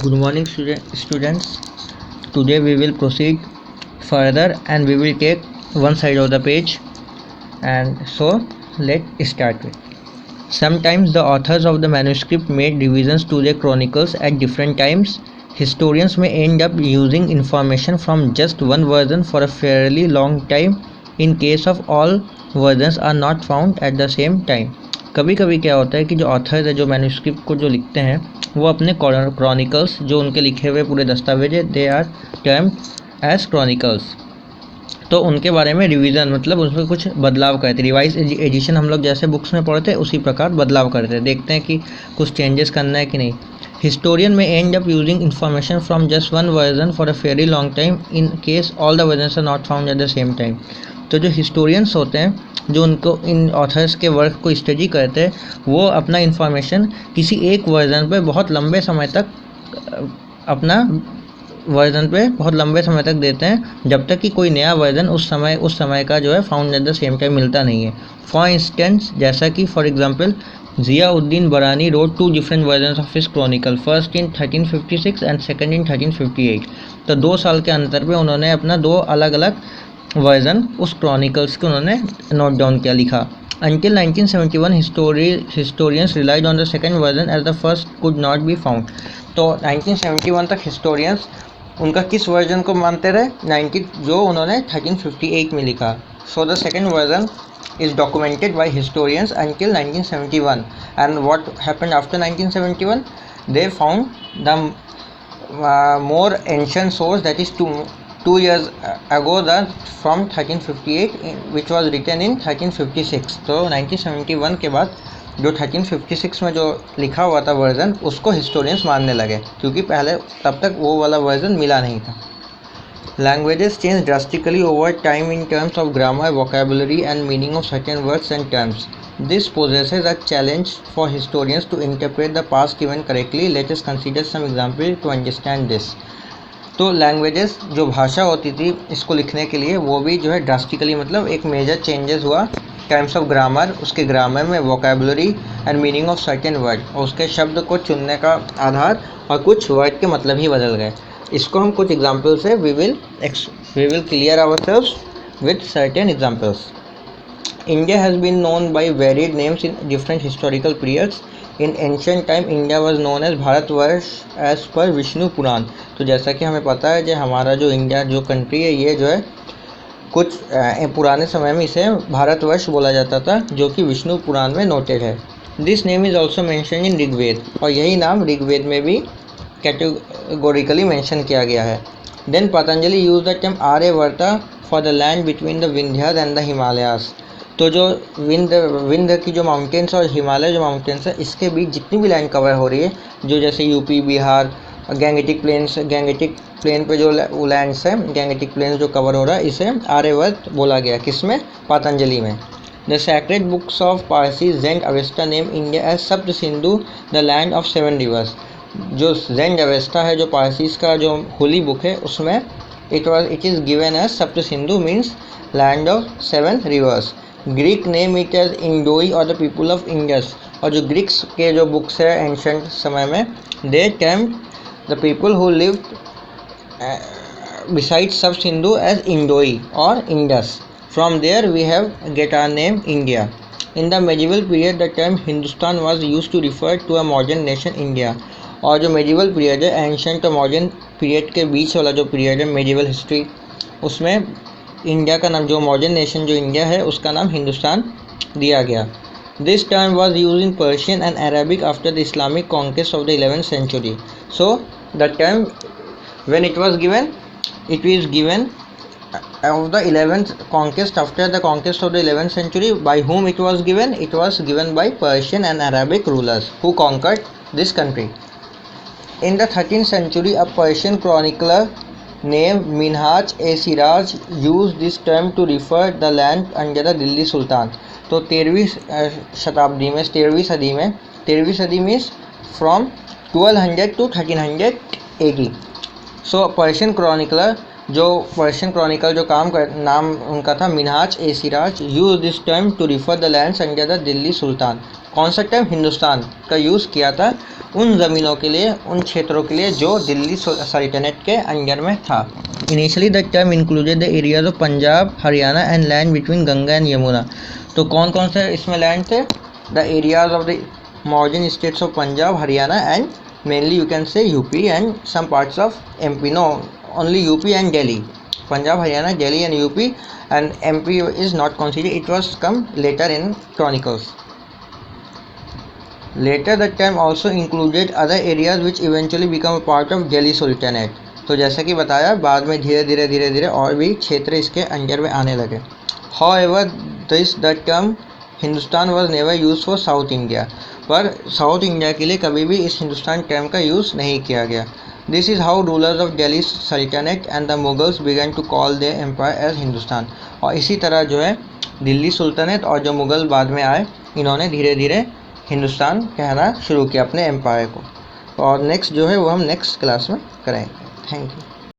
Good morning, students. Today we will proceed further and we will take one side of the page. And so, let's start with. Sometimes the authors of the manuscript made revisions to their chronicles at different times. Historians may end up using information from just one version for a fairly long time in case of all versions are not found at the same time. कभी कभी क्या होता है कि जो authors है जो manuscript को जो लिखते हैं वो अपने क्रॉनिकल्स जो उनके लिखे हुए पूरे दस्तावेज है they are termed as chronicles, तो उनके बारे में रिवीजन मतलब उसमें कुछ बदलाव करते, रिवाइज एडिशन हम लोग जैसे बुक्स में पढ़ते हैं उसी प्रकार बदलाव करते हैं, देखते हैं कि कुछ चेंजेस करना है कि नहीं. हिस्टोरियन में end up using information from just one version for a very long time in case all the versions are not found at the same time. तो जो हिस्टोरियंस होते हैं जो उनको इन ऑथर्स के वर्क को स्टडी करते हैं वो अपना इन्फॉर्मेशन किसी एक वर्जन पर बहुत लंबे समय तक अपना वर्जन पे बहुत लंबे समय तक देते हैं जब तक कि कोई नया वर्जन उस समय का जो है found at the same time मिलता नहीं है. फॉर इंस्टेंस जैसा कि फॉर एग्जांपल ज़ियाउद्दीन बरानी road 2 different versions of his Chronicle, first in 1356 and second in 1358. तो 2 साल के अंतर पे उन्होंने अपना 2 अलग अलग वर्जन उस क्रॉनिकल्स को उन्होंने नोट डाउन किया, लिखा. Until 1971 historians relied on the second version as the first could not be found. तो 1971 तक हिस्टोरियंस उनका किस वर्जन को मानते रहे, 90 जो उन्होंने 1358 में लिखा. So the second version is documented by historians until 1971, and what happened after 1971, they found the more ancient source, that is 2 years ago, that from 1358 which was written in 1356. तो 1971 के बाद जो 1356 में जो लिखा हुआ था वर्जन उसको हिस्टोरियंस मानने लगे क्योंकि पहले तब तक वो वाला वर्जन मिला नहीं था. Languages change drastically over time in terms of grammar, vocabulary and meaning of certain words and terms. This poses a challenge for historians to interpret the past event correctly. Let us consider some examples to understand this. तो languages जो भाषा होती थी इसको लिखने के लिए वो भी जो है ड्रास्टिकली मतलब एक मेजर चेंजेस हुआ टर्म्स ऑफ ग्रामर, उसके ग्रामर में vocabulary and meaning of certain word, और उसके शब्द को चुनने का आधार और कुछ वर्ड के मतलब ही बदल गए. इसको हम कुछ एग्जांपल से we will clear ourselves with certain examples. India has been known by varied names in different historical periods. In ancient time, India was known as Bharatvarsha as per Vishnu Purana. तो जैसा कि हमें पता है जो हमारा जो इंडिया जो कंट्री है ये जो है कुछ पुराने समय में इसे भारतवर्ष बोला जाता था जो कि विष्णु पुराण में नोटेड है. This name is also mention in Rigveda, और यही नाम ऋग्वेद में भी कैटेगोरिकली मेंशन किया गया है. Then Patanjali use the term Aryavarta for the land between the Vindhyas and the Himalayas. तो जो विंध्य की जो माउंटेन्स और हिमालय जो माउंटेन्स है इसके बीच जितनी भी लैंड कवर हो रही है जो जैसे यूपी, बिहार, गैंगेटिक प्लेन पे जो लैंड्स है, गैंगेटिक प्लेन जो कवर हो रहा है इसे आर्यवर्त बोला गया. किसमें? पतंजलि में. The sacred books of Parsi Zend Avesta name India as Sapta Sindhu the land of 7 rivers. जो ज़ेंड अवेस्टा है जो पारसीज का जो होली बुक है उसमें it is given as Sapta Sindhu means land of 7 rivers. Greek name it as Indoi और द पीपल ऑफ इंडस, और जो ग्रीक्स के जो बुक्स है एंशंट समय में they term the people who lived beside सब सिंधु एज इंडोई और Indus. From there we have get our name India. In the medieval period the term Hindustan was used to refer to a modern nation India. और जो medieval period है ancient और modern period के बीच वाला जो period है मेडिवल हिस्ट्री उसमें इंडिया का नाम जो मॉडर्न नेशन जो इंडिया है उसका नाम हिंदुस्तान दिया गया. This term was use in Persian and Arabic after the Islamic conquest of the 11th century. So the term when it was given of the 11th conquest, after the conquest of the 11th century. By whom it was given? It was given by Persian and Arabic rulers who conquered this country. In the 13th century, a Persian chronicler named Minhaj e Siraj used this term to refer the land under the Delhi Sultan. तो 13वीं शताब्दी में 13वीं सदी means from 1200 to 1300 AD. So Persian chronicle जो नाम उनका था Minhaj e Siraj use this term to refer the lands under the Delhi sultan. कौन सा टर्म? हिंदुस्तान का यूज़ किया था उन ज़मीनों के लिए, उन क्षेत्रों के लिए जो दिल्ली सल्तनत के अंडर में था। Initially the term included the areas of Punjab, Haryana and land between Ganga and Yamuna. तो कौन कौन से इसमें लैंड थे? The areas of the modern states of Punjab, Haryana and mainly you can say UP and some parts of MP. No, only UP and Delhi. Punjab, Haryana, Delhi and UP, and MP is not considered. It was come later in chronicles. Later the term also included other areas which eventually become a part of Delhi Sultanate. तो जैसा कि बताया, बाद में धीरे धीरे और भी क्षेत्र इसके अंडर में आने लगे। However, the term Hindustan was never use for south India, पर साउथ इंडिया के लिए कभी भी इस हिंदुस्तान टर्म का यूज़ नहीं किया गया। This is how rulers of Delhi सल्तनत and the Mughals began to call their empire as Hindustan. और इसी तरह जो है दिल्ली सुल्तनत और जो मुग़ल बाद में आए, इन्होंने धीरे धीरे हिंदुस्तान कहना शुरू किया अपने एम्पायर को। और नेक्स्ट जो है वो हम नेक्स्ट क्लास में करेंगे। Thank you.